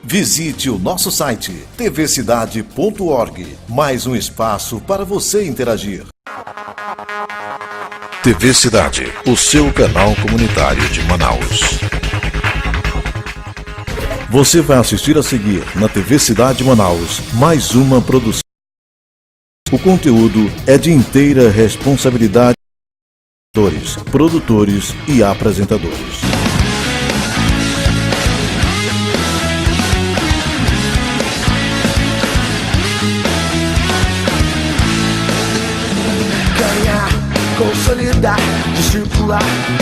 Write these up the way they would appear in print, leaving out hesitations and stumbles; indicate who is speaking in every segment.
Speaker 1: Visite o nosso site tvcidade.org. Mais um espaço para você interagir. TV Cidade, o seu canal comunitário de Manaus. Você vai assistir a seguir na TV Cidade Manaus mais uma produção. O conteúdo é de inteira responsabilidade de atores, produtores e apresentadores.
Speaker 2: Consolidar, discipular,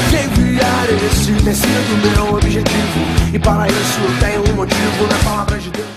Speaker 2: enviar esse tem sido meu objetivo. E para isso eu tenho um motivo na palavra de Deus.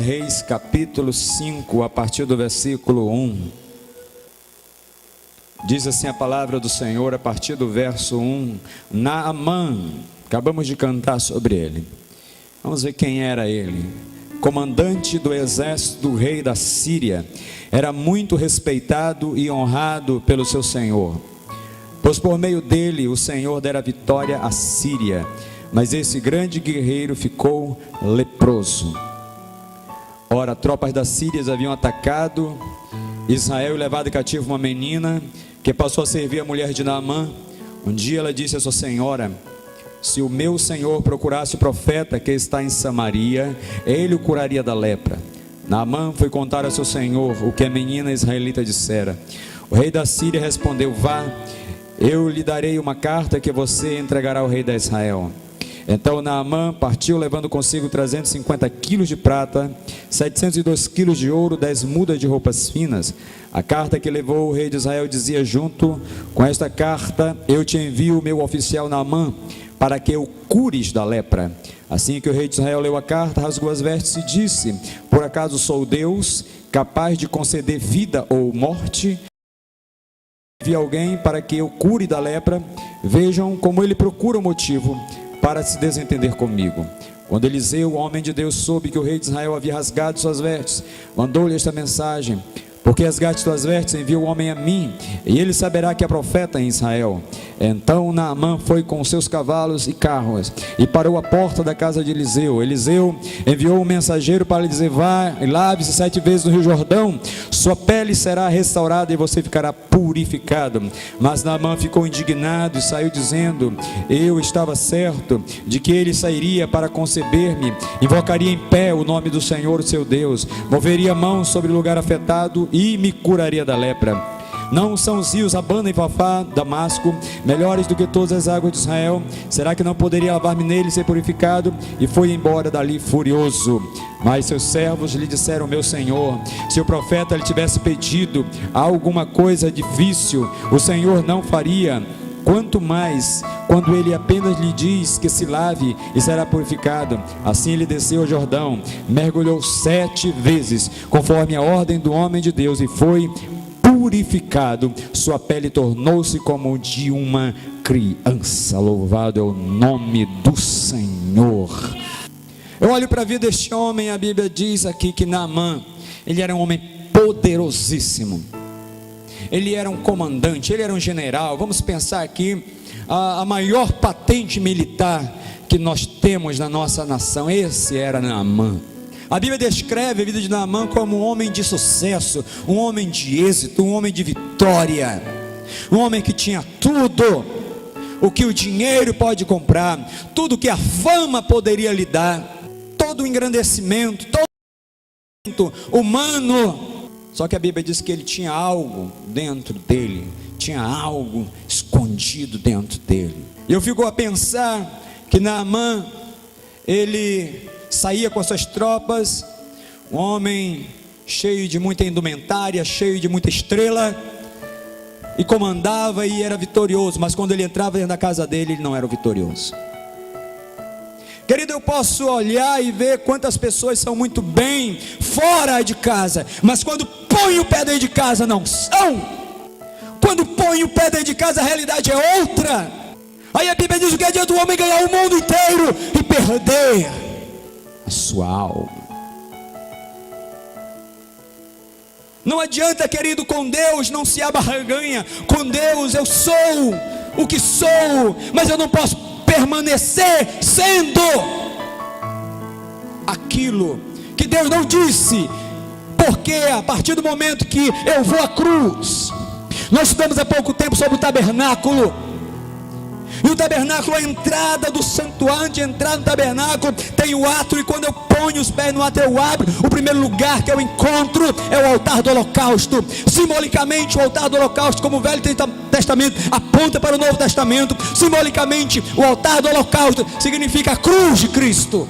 Speaker 3: Reis, capítulo 5, a partir do versículo 1. Diz assim a palavra do Senhor, a partir do verso 1. Naamã, acabamos de cantar sobre ele. Vamos ver quem era ele. Comandante do exército do rei da Síria, era muito respeitado e honrado pelo seu senhor, pois por meio dele o Senhor dera vitória à Síria. Mas esse grande guerreiro ficou leproso. Ora, tropas da Síria haviam atacado Israel e levado cativo uma menina que passou a servir a mulher de Naamã. Um dia ela disse à sua senhora: se o meu senhor procurasse o profeta que está em Samaria, ele o curaria da lepra. Naamã foi contar a seu senhor o que a menina israelita dissera. O rei da Síria respondeu: vá, eu lhe darei uma carta que você entregará ao rei de Israel. Então Naamã partiu, levando consigo 350 quilos de prata, 702 quilos de ouro, 10 mudas de roupas finas. A carta que levou o rei de Israel dizia junto com esta carta: eu te envio o meu oficial Naamã, para que o cures da lepra. Assim que o rei de Israel leu a carta, rasgou as vestes e disse: por acaso sou Deus, capaz de conceder vida ou morte? Vi alguém para que eu cure da lepra. Vejam como ele procura o motivo para se desentender comigo. Quando Eliseu, o homem de Deus, soube que o rei de Israel havia rasgado suas vestes, mandou-lhe esta mensagem: porque rasgaste tuas vestes, envia o homem a mim, e ele saberá que é profeta em Israel. Então Naamã foi com seus cavalos e carros e parou à porta da casa de Eliseu. Eliseu enviou um mensageiro para lhe dizer: vá e lave-se 7 vezes no rio Jordão, sua pele será restaurada e você ficará purificado. Mas Naamã ficou indignado e saiu dizendo: eu estava certo de que ele sairia para conceber-me, invocaria em pé o nome do Senhor, o seu Deus, moveria a mão sobre o lugar afetado e me curaria da lepra. Não são os rios Abana e Fafá, Damasco, melhores do que todas as águas de Israel? Será que não poderia lavar-me nele e ser purificado? E foi embora dali furioso. Mas seus servos lhe disseram: meu senhor, se o profeta lhe tivesse pedido alguma coisa difícil, o Senhor não faria. Quanto mais quando ele apenas lhe diz que se lave e será purificado. Assim ele desceu ao Jordão, mergulhou 7 vezes, conforme a ordem do homem de Deus, e foi purificado. Sua pele tornou-se como de uma criança. Louvado é o nome do Senhor. Eu olho para a vida deste homem. A Bíblia diz aqui que Naamã, ele era um homem poderosíssimo. Ele era um comandante, ele era um general. Vamos pensar aqui, a maior patente militar que nós temos na nossa nação. Esse era Naamã. A Bíblia descreve a vida de Naamã como um homem de sucesso, um homem de êxito, um homem de vitória, um homem que tinha tudo o que o dinheiro pode comprar, tudo o que a fama poderia lhe dar, todo o engrandecimento, todo o engrandecimento humano. Só que a Bíblia diz que ele tinha algo dentro dele, tinha algo escondido dentro dele. E eu fico a pensar que Naamã, ele saía com as suas tropas, um homem cheio de muita indumentária, cheio de muita estrela, e comandava e era vitorioso. Mas quando ele entrava dentro da casa dele, ele não era o vitorioso. Querido, eu posso olhar e ver quantas pessoas são muito bem fora de casa, mas quando põe o pé dentro de casa não são. Quando põe o pé dentro de casa, a realidade é outra. Aí a Bíblia diz: o que adianta o homem ganhar o mundo inteiro e perder a sua alma? Não adianta, querido, com Deus não se abarganha. Com Deus eu sou o que sou, mas eu não posso permanecer sendo aquilo que Deus não disse, porque a partir do momento que eu vou à cruz, nós estudamos há pouco tempo sobre o tabernáculo, e o tabernáculo, a entrada do santuário, antes de entrar no tabernáculo, tem o átrio, e quando eu ponho os pés no átrio, eu abro, o primeiro lugar que eu encontro é o altar do holocausto. Simbolicamente, o altar do holocausto, como o Velho Testamento aponta para o Novo Testamento, simbolicamente, o altar do holocausto significa a cruz de Cristo.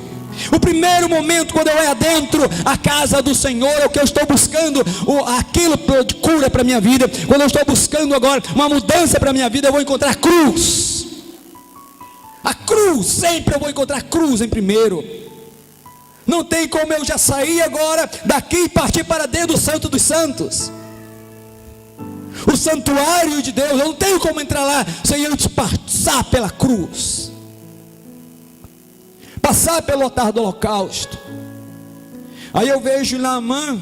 Speaker 3: O primeiro momento, quando eu adentro a casa do Senhor, é o que eu estou buscando, aquilo de cura para a minha vida. Quando eu estou buscando agora uma mudança para a minha vida, eu vou encontrar a cruz. A cruz, sempre eu vou encontrar a cruz em primeiro. Não tem como eu já sair agora daqui e partir para dentro do Santo dos Santos, o santuário de Deus. Eu não tenho como entrar lá sem eu passar pela cruz, passar pelo altar do holocausto. Aí eu vejo Naamã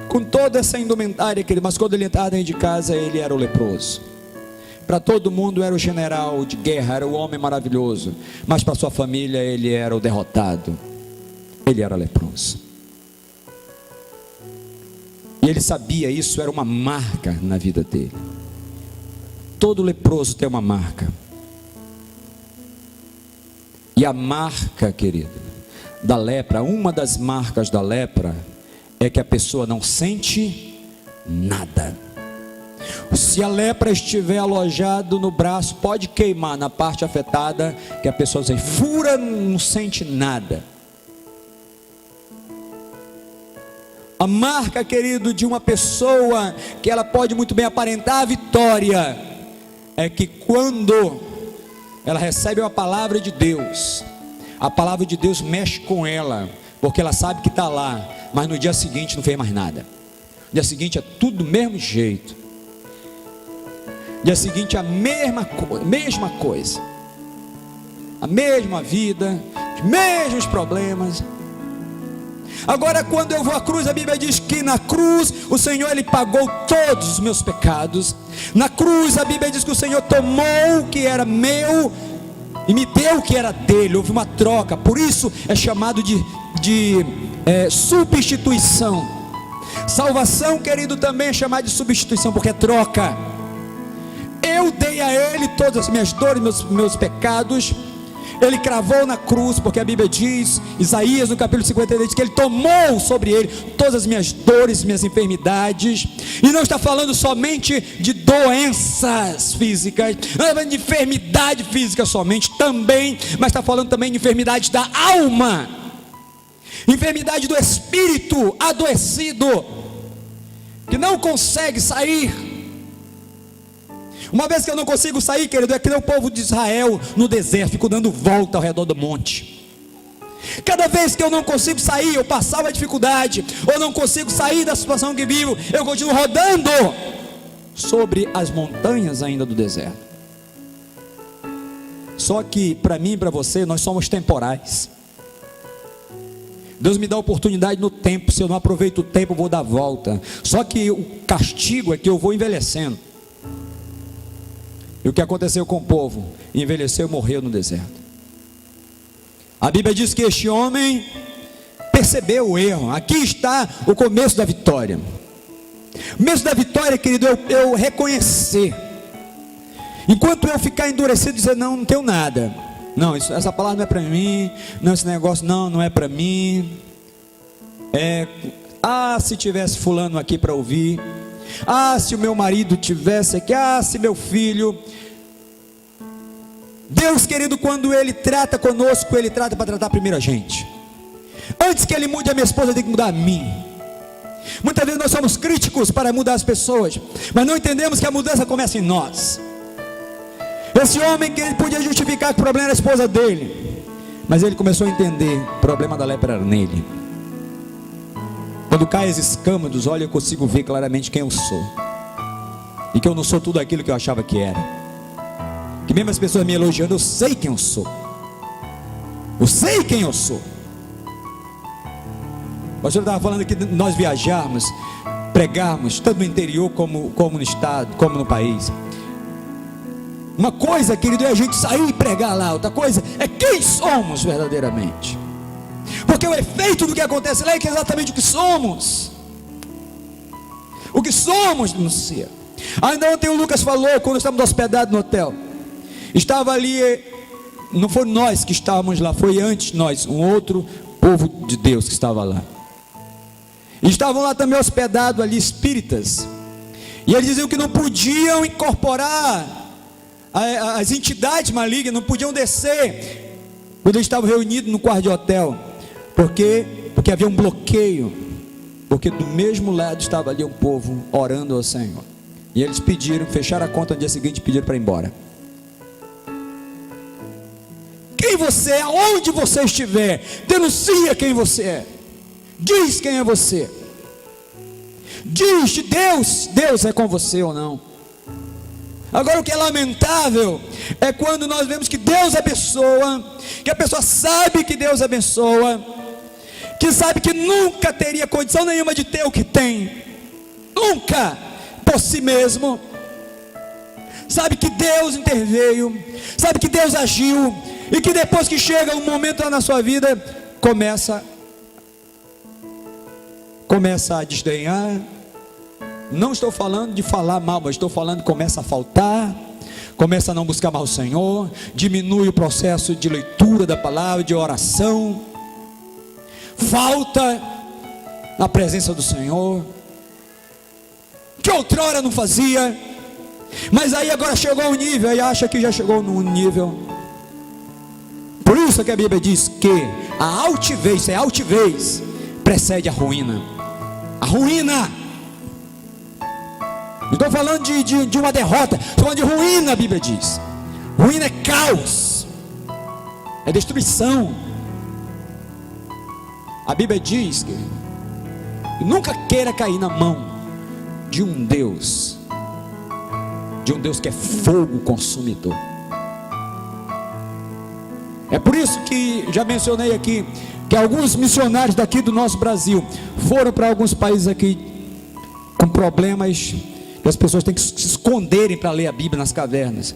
Speaker 3: com toda essa indumentária, mas quando ele entrava dentro de casa, ele era o leproso. Para todo mundo era o general de guerra, era o homem maravilhoso, mas para sua família ele era o derrotado, ele era leproso. E ele sabia, isso era uma marca na vida dele. Todo leproso tem uma marca. E a marca, querido, da lepra, uma das marcas da lepra, é que a pessoa não sente nada. Se a lepra estiver alojada no braço, pode queimar na parte afetada, que a pessoa se fura, não sente nada. A marca, querido, de uma pessoa que ela pode muito bem aparentar a vitória, é que quando ela recebe uma palavra de Deus, a palavra de Deus mexe com ela, porque ela sabe que está lá, mas no dia seguinte não fez mais nada. No dia seguinte é tudo do mesmo jeito. No dia seguinte a mesma coisa, a mesma vida, os mesmos problemas. Agora, quando eu vou à cruz, a Bíblia diz que na cruz o Senhor, Ele pagou todos os meus pecados. Na cruz a Bíblia diz que o Senhor tomou o que era meu e me deu o que era dele. Houve uma troca, por isso é chamado de substituição. Salvação, querido, também é chamado de substituição, porque é troca. Eu dei a Ele todas as minhas dores, meus pecados. Ele cravou na cruz, porque a Bíblia diz, Isaías no capítulo 53, diz que Ele tomou sobre Ele todas as minhas dores, minhas enfermidades. E não está falando somente de doenças físicas, não está falando de enfermidade física somente, também, mas está falando também de enfermidade da alma, enfermidade do espírito adoecido, que não consegue sair. Uma vez que eu não consigo sair, querido, é que nem o povo de Israel no deserto, fico dando volta ao redor do monte. Cada vez que eu não consigo sair, eu passava dificuldade, ou não consigo sair da situação que vivo, eu continuo rodando sobre as montanhas ainda do deserto. Só que para mim e para você, nós somos temporais. Deus me dá oportunidade no tempo. Se eu não aproveito o tempo, eu vou dar volta. Só que o castigo é que eu vou envelhecendo. E o que aconteceu com o povo? Envelheceu e morreu no deserto. A Bíblia diz que este homem percebeu o erro. Aqui está o começo da vitória. O começo da vitória, querido, eu reconhecer. Enquanto eu ficar endurecido, dizer, não tenho nada. Não, essa palavra não é para mim. Não, esse negócio não é para mim. Se tivesse fulano aqui para ouvir. Se o meu marido tivesse aqui, se meu filho. Deus, querido, quando Ele trata conosco, Ele trata para tratar primeiro a gente. Antes que Ele mude a minha esposa, Ele tem que mudar a mim. Muitas vezes nós somos críticos para mudar as pessoas, mas não entendemos que a mudança começa em nós. Esse homem, que ele podia justificar que o problema era a esposa dele, mas ele começou a entender, o problema da lepra era nele. Quando caem as escamas dos olhos, eu consigo ver claramente quem eu sou, e que eu não sou tudo aquilo que eu achava que era. Que mesmo as pessoas me elogiando, eu sei quem eu sou. Eu sei quem eu sou. O pastor estava falando que nós viajarmos, pregarmos, tanto no interior como no estado, como no país. Uma coisa, querido, é a gente sair e pregar lá. Outra coisa é quem somos verdadeiramente. Porque o efeito do que acontece lá é que é exatamente o que somos. O que somos denuncia. Ainda ontem o Lucas falou, quando estávamos hospedados no hotel. Estava ali, não foi nós que estávamos lá, foi antes nós, um outro povo de Deus que estava lá. E estavam lá também hospedados ali espíritas. E eles diziam que não podiam incorporar as entidades malignas, não podiam descer quando eles estavam reunidos no quarto de hotel. Por quê? Porque havia um bloqueio. Porque do mesmo lado estava ali um povo orando ao Senhor. E eles pediram, fecharam a conta no dia seguinte e pediram para ir embora. Quem você é, aonde você estiver, denuncia quem você é. Diz quem é você. Diz de Deus é com você ou não. Agora o que é lamentável é quando nós vemos que Deus abençoa, que a pessoa sabe que Deus abençoa, que sabe que nunca teria condição nenhuma de ter o que tem, nunca, por si mesmo, sabe que Deus interveio, sabe que Deus agiu, e que depois que chega um momento lá na sua vida, começa a desdenhar, Não estou falando de falar mal, mas estou falando que começa a faltar, começa a não buscar mais o Senhor, diminui o processo de leitura da palavra, de oração, falta na presença do Senhor, que outrora não fazia, mas aí agora chegou a um nível, aí acha que já chegou num nível. Por isso que a Bíblia diz que a altivez, se é altivez, precede a ruína. A ruína. Não estou falando de uma derrota, estou falando de ruína. A Bíblia diz, ruína é caos, é destruição. A Bíblia diz que nunca queira cair na mão de um Deus que é fogo consumidor. É por isso que já mencionei aqui que alguns missionários daqui do nosso Brasil foram para alguns países aqui com problemas, que as pessoas têm que se esconderem para ler a Bíblia nas cavernas.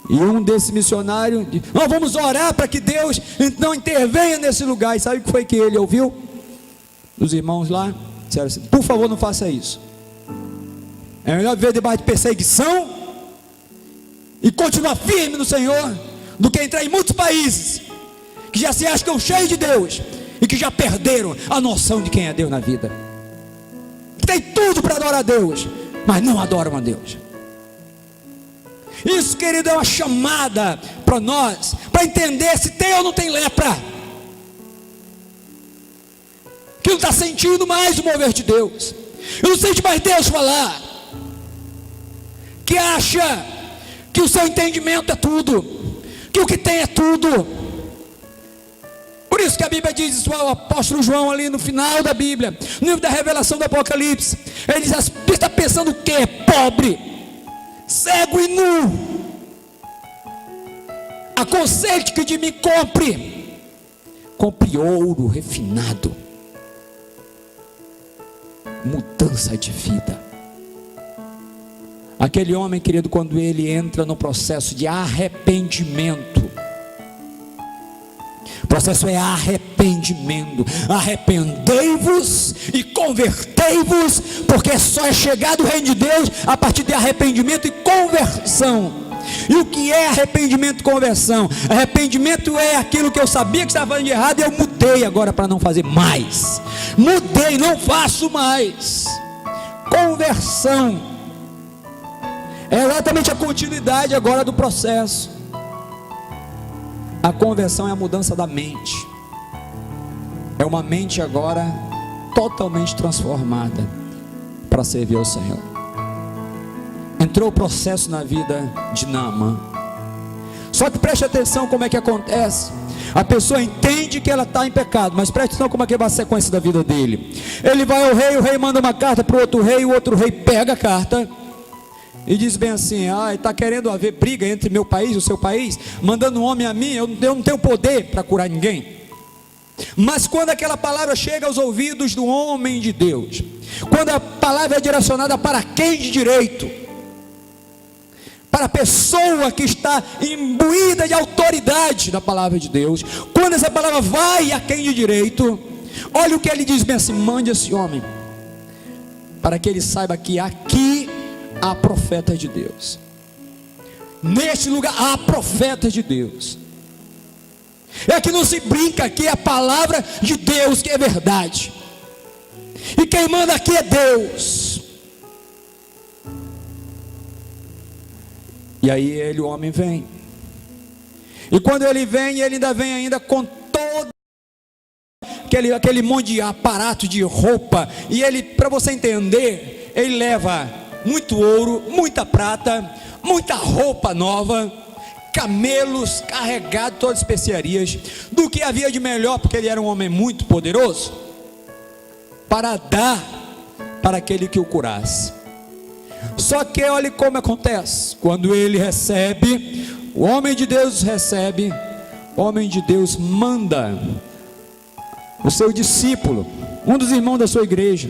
Speaker 3: E um desses missionários disse: nós vamos orar para que Deus não intervenha nesse lugar. E sabe o que foi que ele ouviu? Os irmãos lá disseram assim: por favor, não faça isso. É melhor viver debaixo de perseguição e continuar firme no Senhor, do que entrar em muitos países que já se acham cheios de Deus e que já perderam a noção de quem é Deus na vida. Tem tudo para adorar a Deus, mas não adoram a Deus. Isso, querido, é uma chamada para nós, para entender se tem ou não tem lepra, que não está sentindo mais o mover de Deus, eu não sente mais Deus falar, que acha que o seu entendimento é tudo, que o que tem é tudo. Por isso que a Bíblia diz, o apóstolo João ali no final da Bíblia, no livro da revelação do Apocalipse, ele diz: você está pensando o quê? Pobre, cego e nu, aconselho-te que de mim compre ouro refinado, mudança de vida. Aquele homem, querido, quando ele entra no processo de arrependimento, o processo é arrependimento. Arrependei-vos e convertei-vos, porque só é chegado o reino de Deus a partir de arrependimento e conversão. E o que é arrependimento e conversão? Arrependimento é aquilo que eu sabia que estava fazendo de errado e eu mudei agora para não fazer mais. Mudei, não faço mais. Conversão é exatamente a continuidade agora do processo. A conversão é a mudança da mente. É uma mente agora totalmente transformada para servir ao Senhor. Entrou o processo na vida de Naamã. Só que preste atenção como é que acontece. A pessoa entende que ela está em pecado, mas preste atenção como é que vai a sequência da vida dele. Ele vai ao rei, o rei manda uma carta para o outro rei, o outro rei pega a carta e diz bem assim: está querendo haver briga entre meu país e o seu país, mandando um homem a mim, eu não tenho poder para curar ninguém. Mas quando aquela palavra chega aos ouvidos do homem de Deus, quando a palavra é direcionada para quem de direito, para a pessoa que está imbuída de autoridade da palavra de Deus, quando essa palavra vai a quem de direito, olha o que ele diz bem assim: mande esse homem, para que ele saiba que aqui há profeta de Deus, neste lugar há profeta de Deus. É que não se brinca, aqui é a palavra de Deus que é verdade, e quem manda aqui é Deus. E aí o homem vem, e quando ele vem, ele ainda vem ainda com todo aquele monte de aparato de roupa, e ele, para você entender, ele leva muito ouro, muita prata, muita roupa nova, camelos carregados, todas especiarias, do que havia de melhor, porque ele era um homem muito poderoso, para dar para aquele que o curasse. Só que olhe como acontece, quando ele recebe, o homem de Deus recebe, o homem de Deus manda o seu discípulo, um dos irmãos da sua igreja,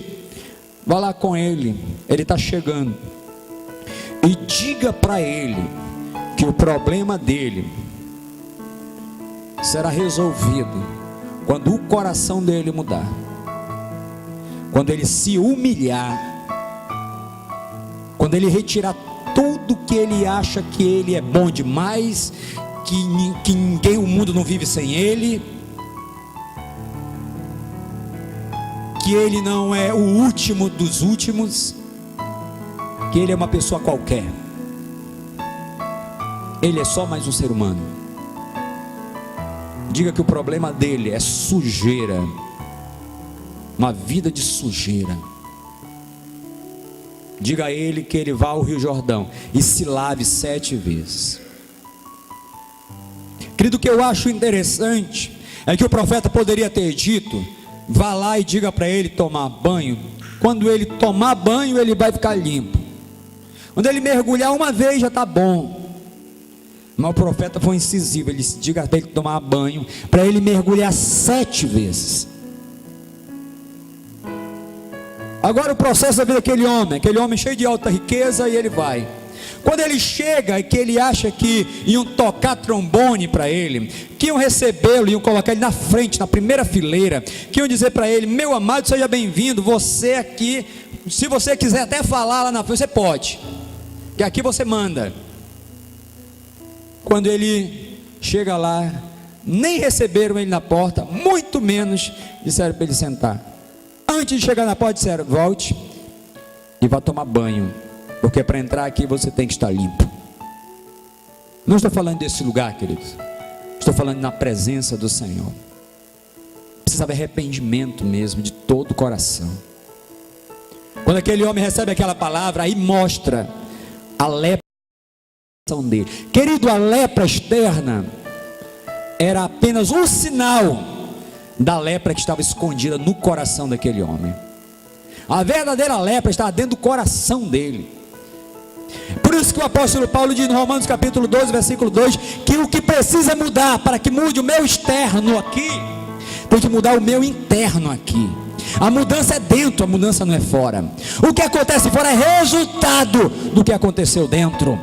Speaker 3: vá lá com ele, ele está chegando, e diga para ele que o problema dele será resolvido quando o coração dele mudar. quando ele se humilhar, quando ele retirar tudo que ele acha que ele é bom demais, que ninguém, o mundo não vive sem ele, que ele não é o último dos últimos, que ele é uma pessoa qualquer, ele é só mais um ser humano. Diga que o problema dele é sujeira, uma vida de sujeira. Diga a ele que ele vá ao Rio Jordão e se lave 7 vezes. Querido, o que eu acho interessante é que o profeta poderia ter dito: vá lá e diga para ele tomar banho. Quando ele tomar banho, ele vai ficar limpo. Quando ele mergulhar uma vez, já está bom. Mas o profeta foi incisivo. Ele disse: diga para ele tomar banho, para ele mergulhar 7 vezes. Agora o processo da vida daquele homem cheio de alta riqueza, e ele vai. Quando ele chega e que ele acha que iam tocar trombone para ele, que iam recebê-lo, iam colocar ele na frente, na primeira fileira, que iam dizer para ele: meu amado, seja bem-vindo, você aqui, se você quiser até falar lá na frente, você pode, que aqui você manda. Quando ele chega lá, nem receberam ele na porta, muito menos disseram para ele sentar. Antes de chegar na porta, disseram: volte e vá tomar banho, porque para entrar aqui você tem que estar limpo. Não estou falando desse lugar, queridos, estou falando na presença do Senhor. Precisa haver arrependimento mesmo, de todo o coração. Quando aquele homem recebe aquela palavra, aí mostra a lepra dele. Querido, a lepra externa era apenas um sinal da lepra que estava escondida no coração daquele homem. A verdadeira lepra estava dentro do coração dele. Por isso que o apóstolo Paulo diz no Romanos capítulo 12, versículo 2, que o que precisa mudar, para que mude o meu externo aqui, tem que mudar o meu interno aqui. A mudança é dentro, a mudança não é fora. O que acontece fora é resultado do que aconteceu dentro.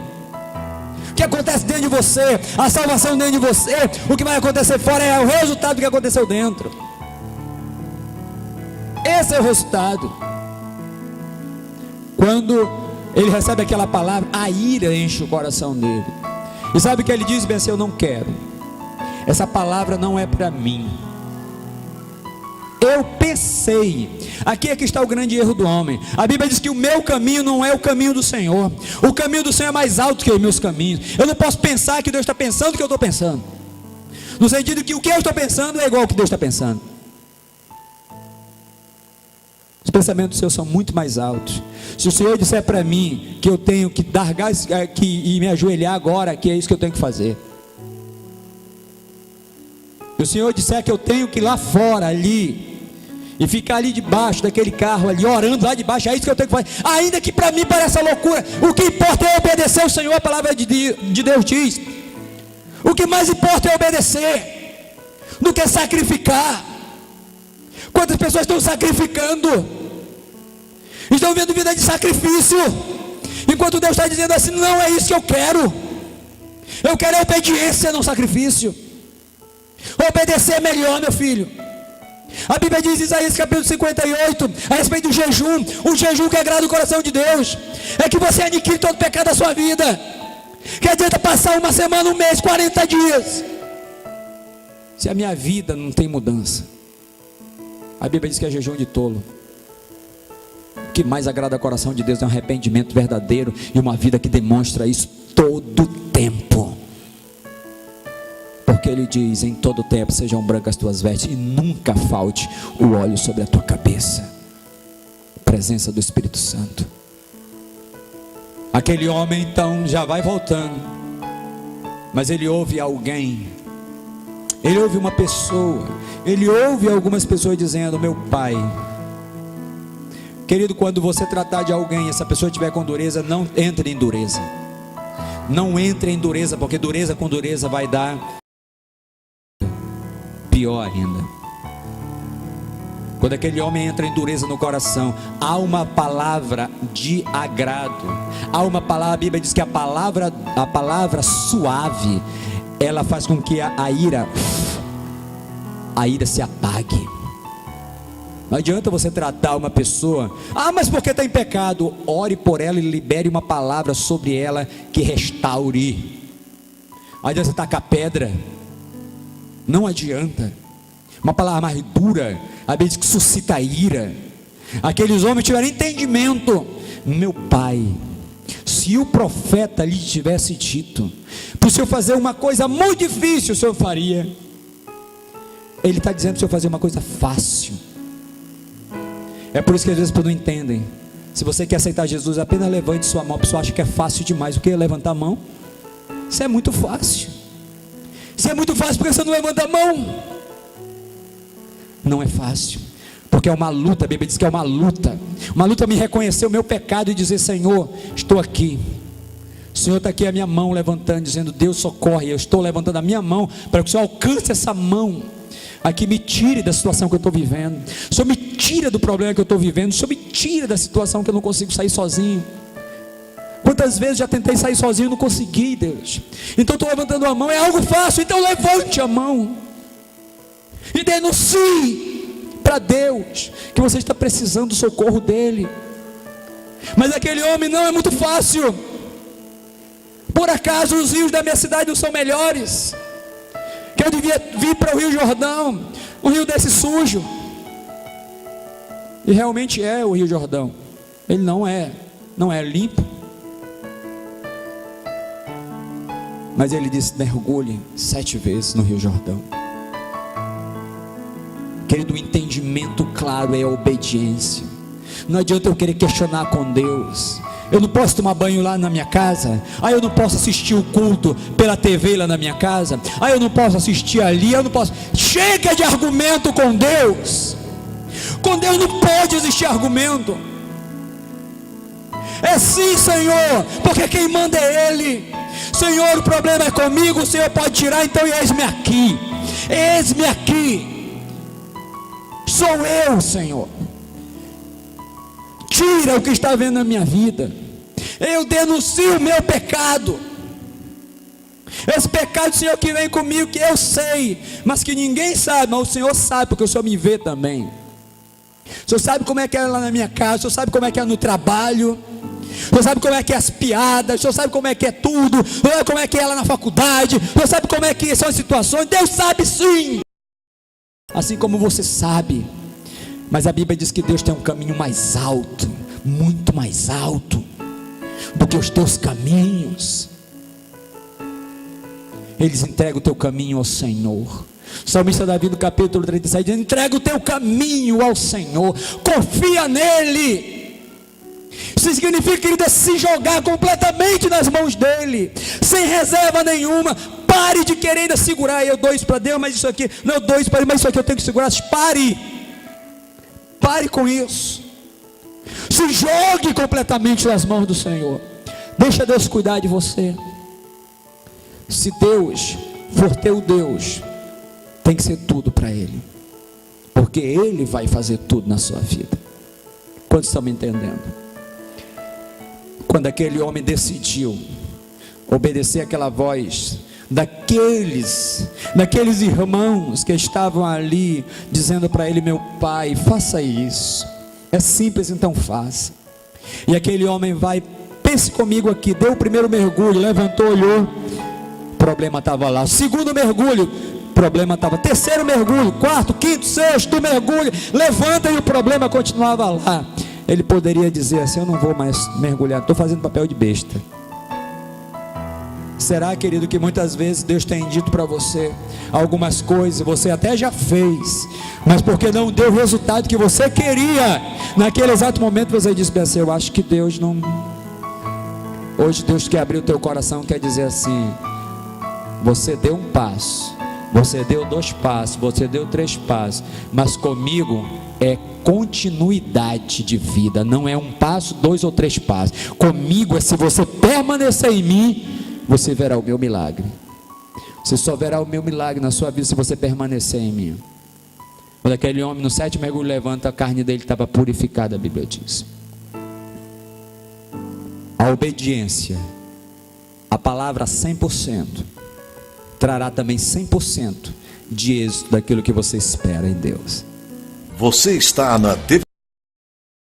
Speaker 3: O que acontece dentro de você, a salvação dentro de você, o que vai acontecer fora é o resultado do que aconteceu dentro. Esse é o resultado. Quando ele recebe aquela palavra, a ira enche o coração dele. E sabe o que ele diz? Bem assim: eu não quero, essa palavra não é para mim. Eu pensei, aqui é que está o grande erro do homem. A Bíblia diz que o meu caminho não é o caminho do Senhor. O caminho do Senhor é mais alto que os meus caminhos. Eu não posso pensar que Deus está pensando o que eu estou pensando, no sentido que o que eu estou pensando é igual ao que Deus está pensando. Os pensamentos seus são muito mais altos. Se o Senhor disser para mim que eu tenho que dar gás e me ajoelhar agora, que é isso que eu tenho que fazer. Se o Senhor disser que eu tenho que ir lá fora, ali, e ficar ali debaixo daquele carro ali, orando lá debaixo, é isso que eu tenho que fazer, ainda que para mim pareça loucura, o que importa é obedecer ao Senhor. A palavra de Deus diz: o que mais importa é obedecer do que sacrificar. Quantas pessoas estão sacrificando, estão vivendo vida de sacrifício, enquanto Deus está dizendo assim: não é isso que eu quero obediência, não sacrifício. Obedecer é melhor, meu filho. A Bíblia diz em Isaías capítulo 58, a respeito do jejum, um jejum que agrada o coração de Deus, é que você aniquile todo o pecado da sua vida. Que adianta passar uma semana, um mês, 40 dias, se a minha vida não tem mudança? A Bíblia diz que é jejum de tolo. O que mais agrada ao coração de Deus é um arrependimento verdadeiro e uma vida que demonstra isso todo o tempo. Porque ele diz: em todo o tempo sejam brancas as tuas vestes e nunca falte o óleo sobre a tua cabeça. Presença do Espírito Santo. Aquele homem então já vai voltando, mas ele ouve alguém, ele ouve uma pessoa, ele ouve algumas pessoas dizendo: meu pai. Querido, quando você tratar de alguém e essa pessoa estiver com dureza, não entre em dureza. Não entre em dureza, porque dureza com dureza vai dar pior ainda. Quando aquele homem entra em dureza no coração, há uma palavra de agrado, há uma palavra, a Bíblia diz que a palavra suave, ela faz com que a ira se apague. Não adianta você tratar uma pessoa, mas porque está em pecado. Ore por ela e libere uma palavra sobre ela que restaure. Não adianta você tacar pedra, não adianta. Uma palavra mais dura, a Bíblia diz que suscita ira. Aqueles homens tiveram entendimento. Meu pai, se o profeta lhe tivesse dito, para o senhor fazer uma coisa muito difícil, o senhor faria. Ele está dizendo para o senhor fazer uma coisa fácil. É por isso que às vezes as pessoas não entendem. Se você quer aceitar Jesus, apenas levante sua mão. A pessoa acha que é fácil demais. O que é levantar a mão? Isso é muito fácil. Isso é muito fácil porque você não levanta a mão. Não é fácil, porque é uma luta. A Bíblia diz que é uma luta. Uma luta me reconhecer o meu pecado e dizer: Senhor, estou aqui. O Senhor está aqui a minha mão levantando, dizendo: Deus socorre. Eu estou levantando a minha mão para que o Senhor alcance essa mão aqui, me tire da situação que eu estou vivendo. O Senhor me tira do problema que eu estou vivendo. O Senhor me tira da situação que eu não consigo sair sozinho. Quantas vezes já tentei sair sozinho e não consegui, Deus. Então estou levantando a mão, é algo fácil. Então levante a mão e denuncie para Deus que você está precisando do socorro dele. Mas aquele homem: não, é muito fácil. Por acaso os rios da minha cidade não são melhores? Que eu devia vir para o Rio Jordão, um rio desse sujo. E realmente é o Rio Jordão. Ele não é limpo. Mas ele disse: mergulhe 7 vezes no Rio Jordão. Querido, o entendimento claro é a obediência. Não adianta eu querer questionar com Deus. Eu não posso tomar banho lá na minha casa. Eu não posso assistir o culto pela TV lá na minha casa. Eu não posso assistir ali. Eu não posso. Chega de argumento com Deus. Com Deus não pode existir argumento. É sim, Senhor, porque quem manda é Ele. Senhor, o problema é comigo. O Senhor pode tirar, então eis-me aqui. Eis-me aqui. Sou eu, Senhor. Tira o que está vendo na minha vida. Eu denuncio o meu pecado. Esse pecado, Senhor, que vem comigo, que eu sei, mas que ninguém sabe. Mas o Senhor sabe, porque o Senhor me vê também. O Senhor sabe como é que é lá na minha casa. O Senhor sabe como é que é no trabalho. O Senhor sabe como é que é as piadas. O Senhor sabe como é que é tudo. O Senhor sabe como é que é lá na faculdade. O Senhor sabe como é que são as situações. Deus sabe sim. Assim como você sabe. Mas a Bíblia diz que Deus tem um caminho mais alto, muito mais alto do que os teus caminhos. Eles entregam o teu caminho ao Senhor. O salmista Davi, no capítulo 37, diz: entrega o teu caminho ao Senhor, confia nele. Isso significa, querido, se jogar completamente nas mãos dele, sem reserva nenhuma. Pare de querer ainda segurar. Eu dou isso para Deus, mas isso aqui, não, eu dou isso para ele, mas isso aqui eu tenho que segurar. Pare com isso. Se jogue completamente nas mãos do Senhor. Deixa Deus cuidar de você. Se Deus for teu Deus, tem que ser tudo para Ele, porque Ele vai fazer tudo na sua vida. Quantos estão me entendendo? Quando aquele homem decidiu obedecer aquela voz daqueles irmãos que estavam ali, dizendo para ele: meu pai, faça isso. É simples, então faça. E aquele homem vai, pense comigo aqui, deu o primeiro mergulho, levantou, olhou, o problema estava lá. Segundo mergulho, o problema estava. Terceiro mergulho, quarto, quinto, sexto mergulho, levanta e o problema continuava lá. Ele poderia dizer assim: eu não vou mais mergulhar, estou fazendo papel de besta. Será, querido, que muitas vezes Deus tem dito para você algumas coisas, você até já fez, mas porque não deu o resultado que você queria, naquele exato momento você disse assim: eu acho que Deus não... Hoje Deus quer abrir o teu coração, quer dizer assim: você deu um passo, você deu 2 passos, você deu 3 passos, mas comigo é continuidade de vida, não é 1 passo, 2 ou 3 passos. Comigo é, se você permanecer em mim, você verá o meu milagre. Você só verá o meu milagre na sua vida se você permanecer em mim. Quando aquele homem no 7º mergulho levanta, a carne dele estava purificada, a Bíblia diz. A obediência, a palavra 100%, trará também 100% de êxito daquilo que você espera em Deus.
Speaker 1: Você está na TV